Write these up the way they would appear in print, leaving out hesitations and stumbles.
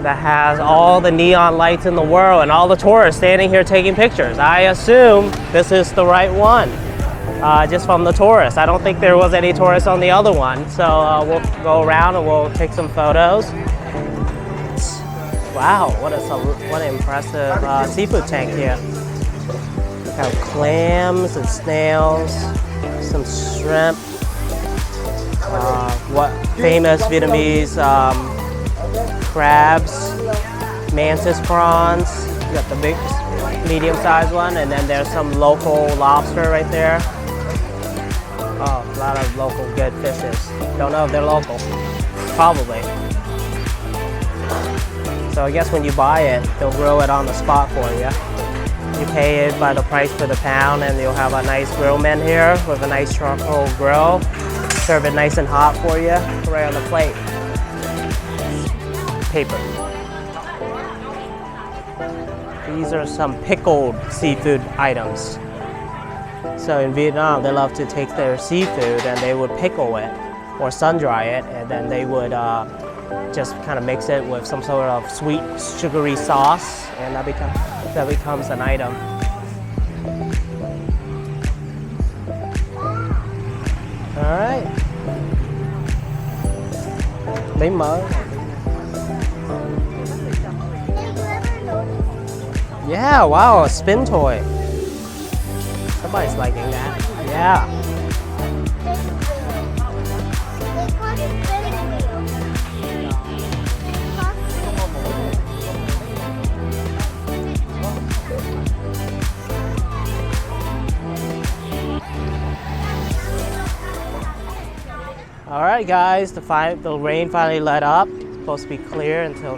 that has all the neon lights in the world and all the tourists standing here taking pictures. I assume this is the right one, just from the tourists. I don't think there was any tourists on the other one, so we'll go around and we'll take some photos. Wow, what an impressive seafood tank here. We have clams and snails, some shrimp, what famous Vietnamese crabs, mantis prawns. You got the big, medium-sized one, and then there's some local lobster right there. Oh, a lot of local good fishes. Don't know if they're local. Probably. So I guess when you buy it, they'll grill it on the spot for you. You pay it by the price per the pound, and you'll have a nice grill man here with a nice charcoal grill. Serve it nice and hot for you, right on the plate. Paper. These are some pickled seafood items. So in Vietnam, they love to take their seafood and they would pickle it or sun dry it, and then they would just kind of mix it with some sort of sweet, sugary sauce, and that becomes an item. All right. Lấy mỡ. Yeah, wow, a spin toy. Somebody's liking that. Yeah. All right, guys, the rain finally let up. It's supposed to be clear until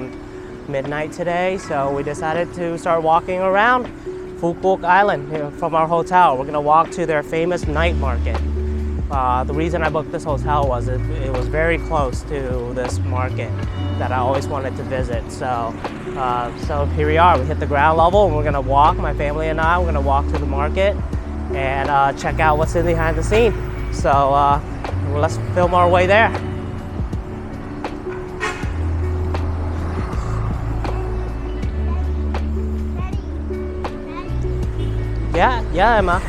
midnight today, so we decided to start walking around Phu Quoc Island here from our hotel. We're gonna walk to their famous night market. The reason I booked this hotel was it was very close to this market that I always wanted to visit. So here we are. We hit the ground level and we're gonna walk, my family and I, we're gonna walk to the market and check out what's in behind the scene. So let's film our way there. Yeah, Emma.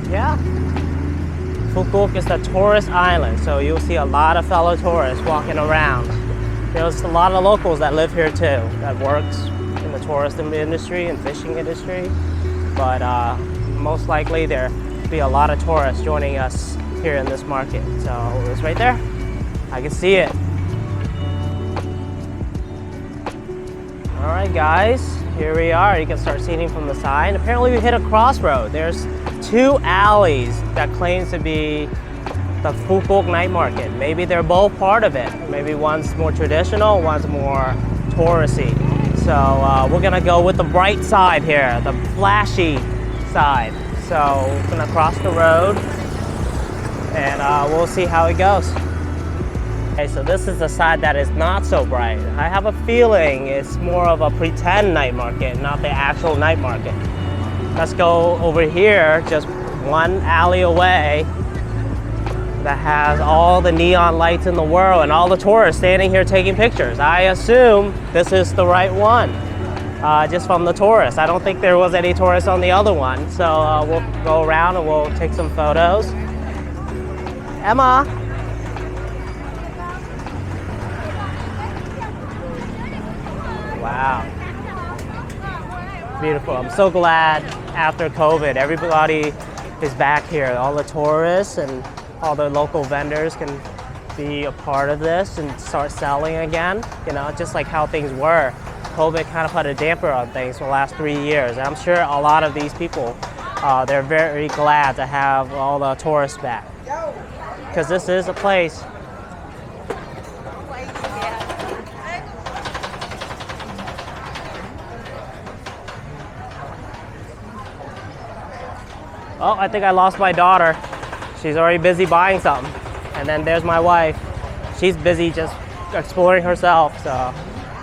Yeah. Phu Quoc is a tourist island, so you'll see a lot of fellow tourists walking around. There's a lot of locals that live here too, that works in the tourism industry and fishing industry. But most likely there'll be a lot of tourists joining us here in this market. So it's right there. I can see it. All right, guys, here we are. You can start seeing from the side. Apparently we hit a crossroad. There's two alleys that claims to be the Phu Quoc night market. Maybe they're both part of it. Maybe one's more traditional, one's more touristy. So we're gonna go with the bright side here, the flashy side. So we're gonna cross the road and we'll see how it goes. Okay, so this is the side that is not so bright. I have a feeling it's more of a pretend night market, not the actual night market. Let's go over here, just one alley away, that has all the neon lights in the world and all the tourists standing here taking pictures. I assume this is the right one, just from the tourists. I don't think there was any tourists on the other one, so we'll go around and we'll take some photos. Emma. Wow. Beautiful. I'm so glad after COVID, everybody is back here. All the tourists and all the local vendors can be a part of this and start selling again, you know, just like how things were. COVID kind of put a damper on things for the last 3 years. And I'm sure a lot of these people, they're very glad to have all the tourists back, because this is a place. Oh, I think I lost my daughter. She's already busy buying something. And then there's my wife. She's busy just exploring herself, so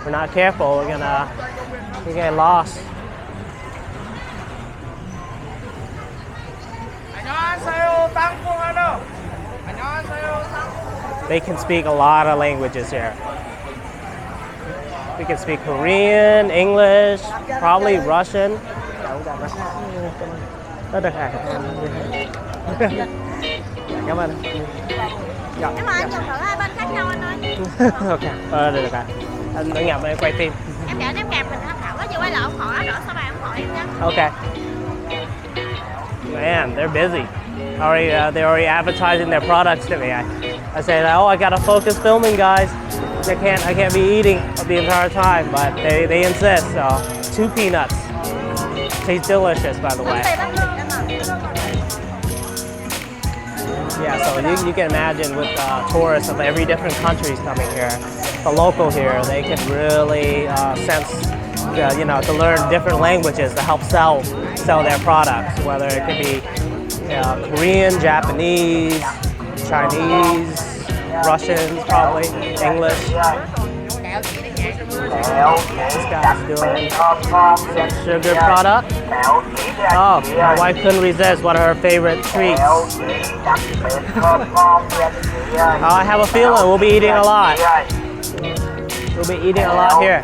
we're not careful, we're gonna get lost. They can speak a lot of languages here. We can speak Korean, English, probably Russian. Cảm ơn. Dạ. Nếu mà anh dùng thử hai bên khác nhau anh ơi. Ok, được rồi. Anh nhập đây quay phim. Em để em kẹp mình tham khảo có gì quay lại ủng hộ áo đỏ sao bạn ủng hộ em nhé. Okay. Man, they're busy. They're already advertising their products to me. I say, oh, I gotta focus filming, guys. I can't be eating the entire time, but they insist. So, 2 peanuts. Tastes delicious, by the way. Yeah, so you can imagine with tourists of every different countries coming here, the local here, they can really sense, to learn different languages to help sell their products, whether it could be Korean, Japanese, Chinese, Russians, probably English. This guy's doing some sugar product. Oh, my wife couldn't resist one of her favorite treats. Oh, I have a feeling we'll be eating a lot. We'll be eating a lot here.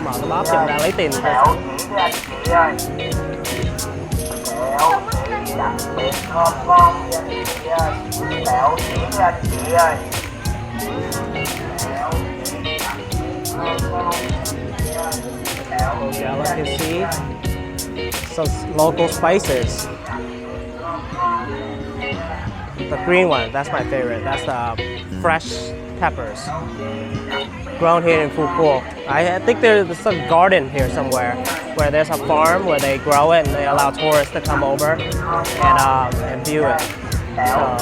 Mở cái bóp chừng ra lấy tiền thôi. Delicacy, some local spices. The green one, that's my favorite. That's the fresh peppers, grown here in Phu Quoc. I think there's a garden here somewhere where there's a farm where they grow it and they allow tourists to come over and view it. So,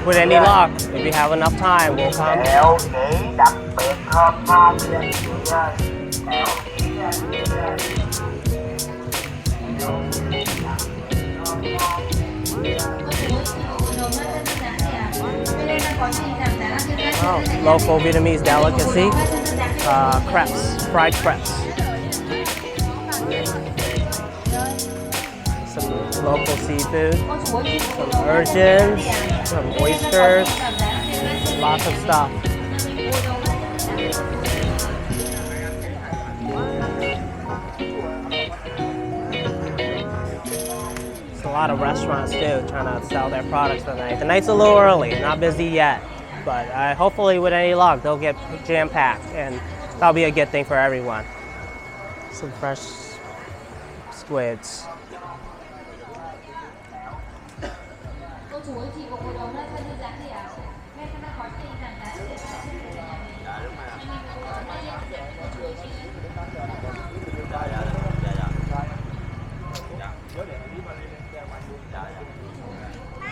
with any luck, if we have enough time, we'll come. Oh, local Vietnamese delicacy, crepes, fried crepes. Some local seafood, some urchins, some oysters, lots of stuff. There's a lot of restaurants too trying to sell their products tonight. The night's a little early, not busy yet. But hopefully with any luck, they'll get jam-packed and that'll be a good thing for everyone. Some fresh squids.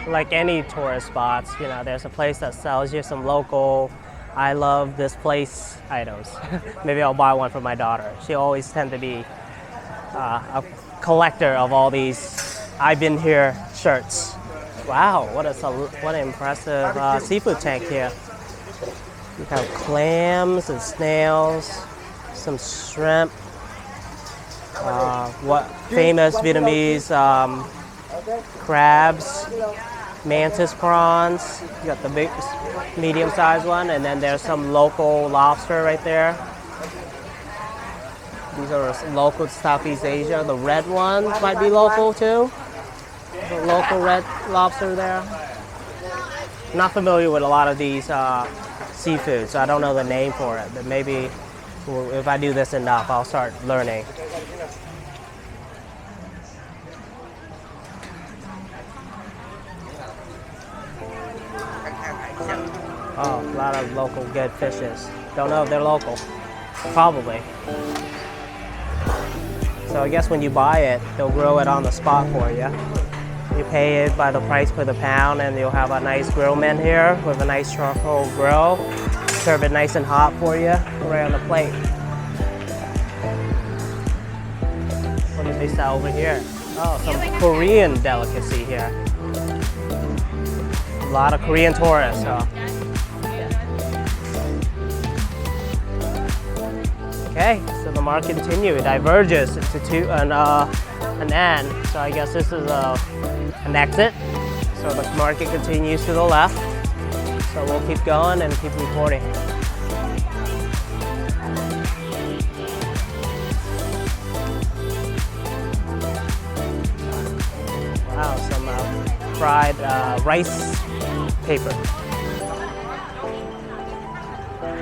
Like any tourist spots, there's a place that sells you some local, I love this place items. Maybe I'll buy one for my daughter. She always tends to be a collector of all these I've been here shirts. Wow, what an impressive seafood tank here. You have clams and snails, some shrimp, what famous Vietnamese crabs, mantis prawns. You got the big, medium-sized one, and then there's some local lobster right there. These are local Southeast Asia. The red ones might be local too. The local red lobster there. Not familiar with a lot of these seafood, so I don't know the name for it. But maybe if I do this enough, I'll start learning. Oh, a lot of local good fishes. Don't know if they're local. Probably. So I guess when you buy it, they'll grow it on the spot for you. You pay it by the price per the pound, and you'll have a nice grill man here with a nice charcoal grill, serve it nice and hot for you right on the plate. What do they sell over here? Oh, some Korean delicacy here. A lot of Korean tourists. So. Okay, so the market continues. It diverges into an end. So I guess this is an exit. So the market continues to the left. So we'll keep going and keep recording. Wow, some fried rice paper.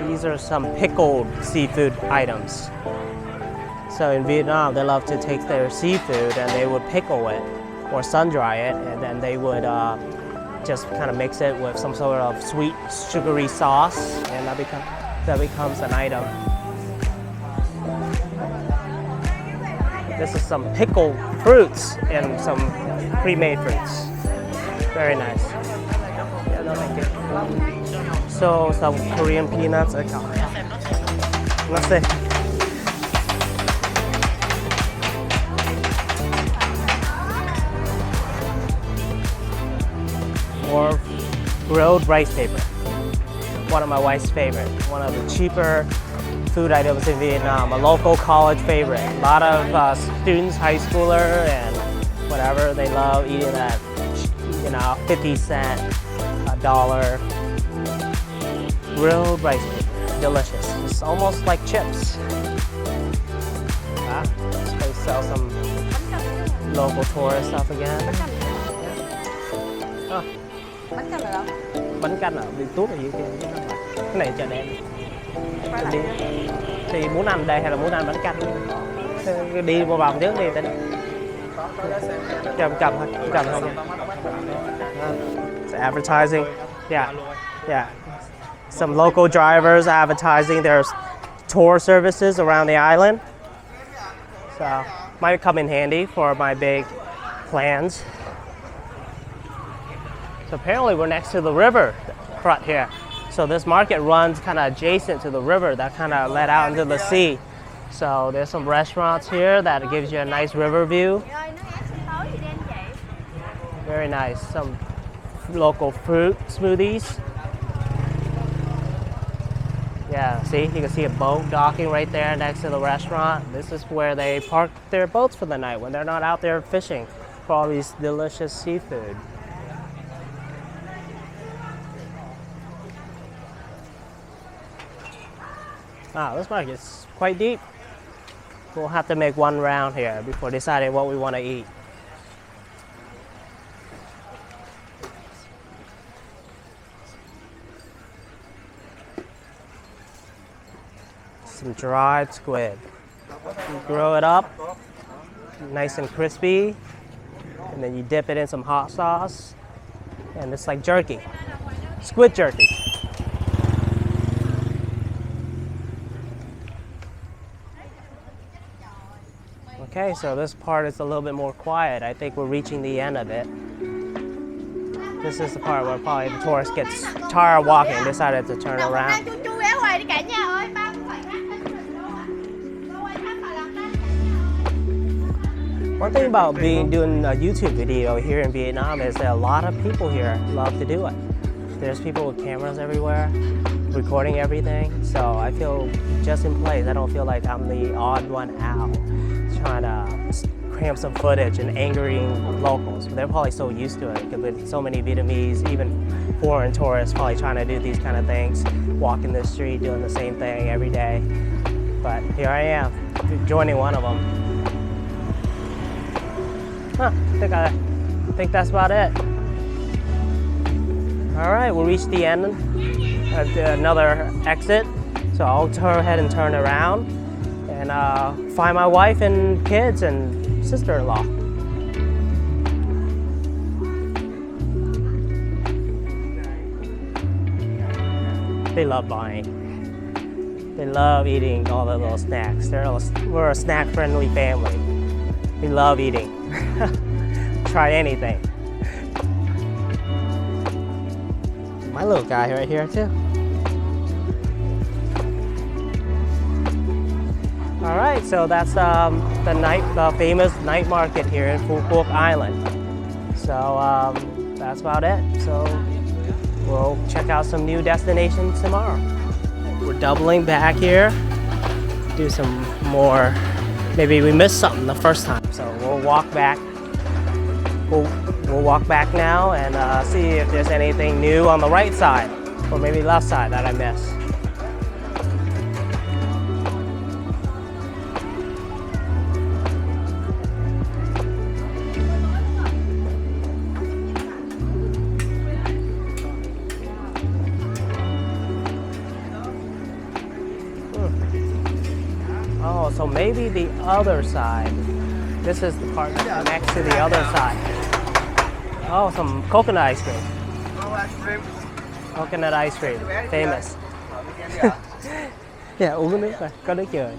These are some pickled seafood items. So in Vietnam, they love to take their seafood and they would pickle it or sun dry it, and then they would just kind of mix it with some sort of sweet, sugary sauce, and that becomes an item. This is some pickled fruits and some pre-made fruits. Very nice. Yeah, no, thank you. So some Korean peanuts. Let's see. More grilled rice paper. One of my wife's favorite. One of the cheaper food items in Vietnam. A local college favorite. A lot of students, high schooler and whatever, they love eating that, 50 cent, $1 grilled rice paper. Delicious. It's almost like chips. This place sells some local tourist stuff again. Bánh canh là đâu? Bánh canh ở bên tuốt ở dưới kia. Cái này chợ đen. Thì muốn ăn đây hay là muốn ăn bánh canh? Đi một vòng trước đi tính. Cầm thôi, cầm thôi. It's advertising. Yeah. Some local drivers advertising their tour services around the island. So might come in handy for my big plans. So apparently we're next to the river front here. So this market runs kind of adjacent to the river that kind of led out into the sea. So there's some restaurants here that gives you a nice river view. Very nice. Some local fruit smoothies. Yeah, see, you can see a boat docking right there next to the restaurant. This is where they park their boats for the night when they're not out there fishing for all these delicious seafood. Wow, this market's quite deep. We'll have to make one round here before deciding what we want to eat. Some dried squid. You grill it up, nice and crispy, and then you dip it in some hot sauce, and it's like jerky, squid jerky. Okay, so this part is a little bit more quiet. I think we're reaching the end of it. This is the part where probably the tourist gets tired of walking, decided to turn around. One thing about doing a YouTube video here in Vietnam is that a lot of people here love to do it. There's people with cameras everywhere, recording everything, so I feel just in place. I don't feel like I'm the odd one out, trying to cram some footage and angering locals. They're probably so used to it because with so many Vietnamese, even foreign tourists, probably trying to do these kind of things, walking the street, doing the same thing every day. But here I am, joining one of them. I think that's about it. All right, we'll reach the end of another exit. So I'll go ahead and turn around and find my wife and kids and sister-in-law. They love buying. They love eating all the little snacks. We're a snack-friendly family. We love eating. Try anything. My little guy right here too. so that's the famous night market here in Phu Quoc Island. So that's about it. So we'll check out some new destinations tomorrow. We're doubling back here. Do some more. Maybe we missed something the first time, so we'll walk back. We'll walk back now and see if there's anything new on the right side or maybe left side that I missed. Oh, so maybe the other side. This is the part that connects to the other side. Oh, some coconut ice cream. Coconut ice cream, famous. Dạ, uống nước rồi, có nước dừa.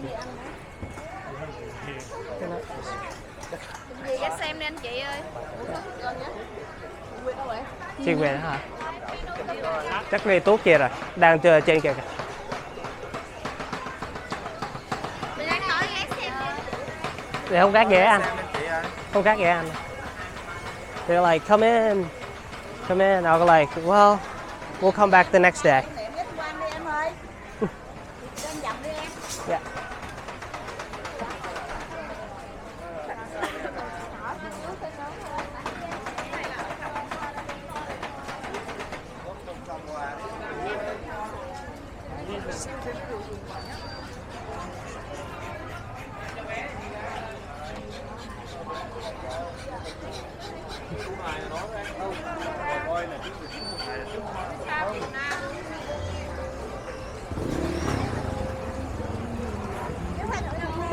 Gì dắt xem đi anh chị ơi. Chị về đó hả? Chắc đi tốt kia rồi, đang chơi trên kìa. Mình đang nói ghé xem đi. Để không gác ghế anh. Không gác ghế anh. They're like, come in. I was like, well, we'll come back the next day. Yeah.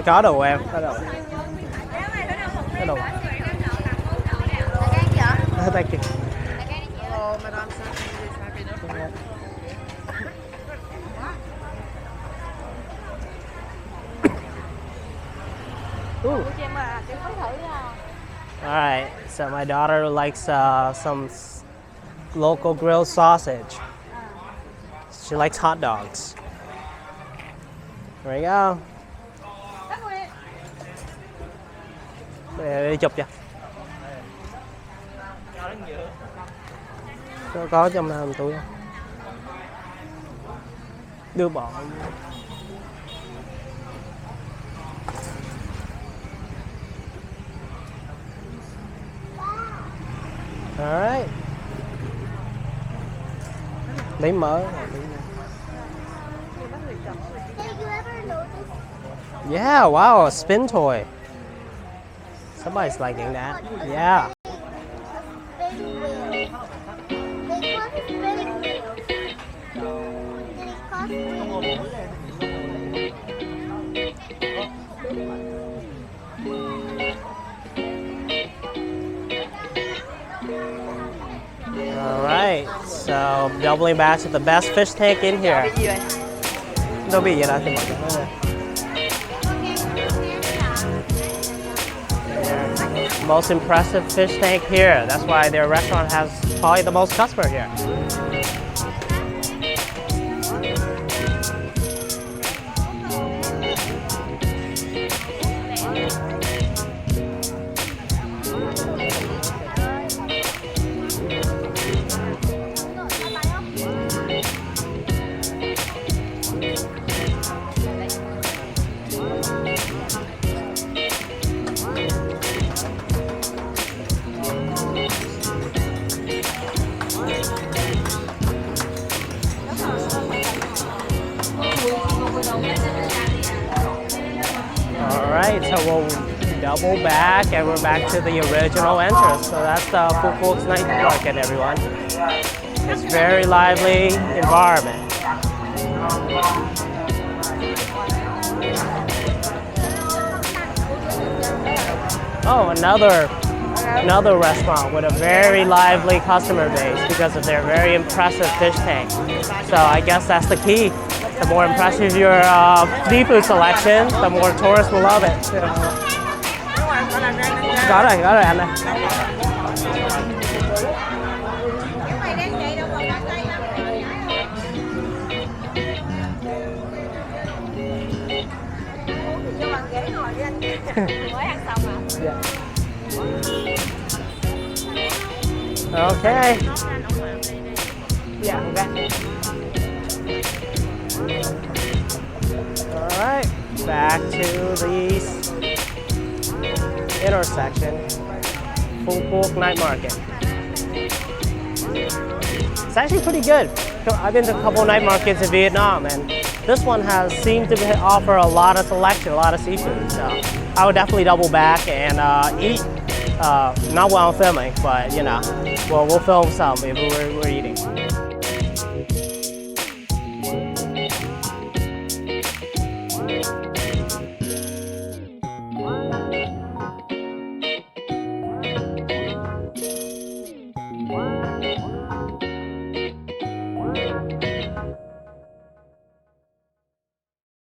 Có đồ em, có đồ. Có đồ. Thank you. All right, so my daughter likes some local grilled sausage. She likes hot dogs. There we go. Để đi chụp cho. Có trong hầm túi không? Đưa bỏ. Alright. Lấy mỡ. Yeah, wow, a spin toy. Somebody's liking that. Yeah. All right, so doubling back to the best fish tank in here. Đâu bị gì đâu thì mọi người. Most impressive fish tank here. That's why their restaurant has probably the most customers here. Alright, so we'll double back and we're back to the original entrance. So that's the Phu Quoc's night market, everyone. It's very lively environment. Oh, another restaurant with a very lively customer base because of their very impressive fish tank. So I guess that's the key. The more impressive your seafood selection, the more tourists will love it. Có rồi anh ơi. Mới ăn xong à? Yeah. Okay. Nấu ra nấu mượn đi đi. Yeah, okay. All right, back to the intersection, Phu Quoc Night Market. It's actually pretty good. I've been to a couple night markets in Vietnam, and this one has seemed to offer a lot of selection, a lot of seafood. So I would definitely double back and eat. Not while I'm filming, but you know, we'll film some if we're eating.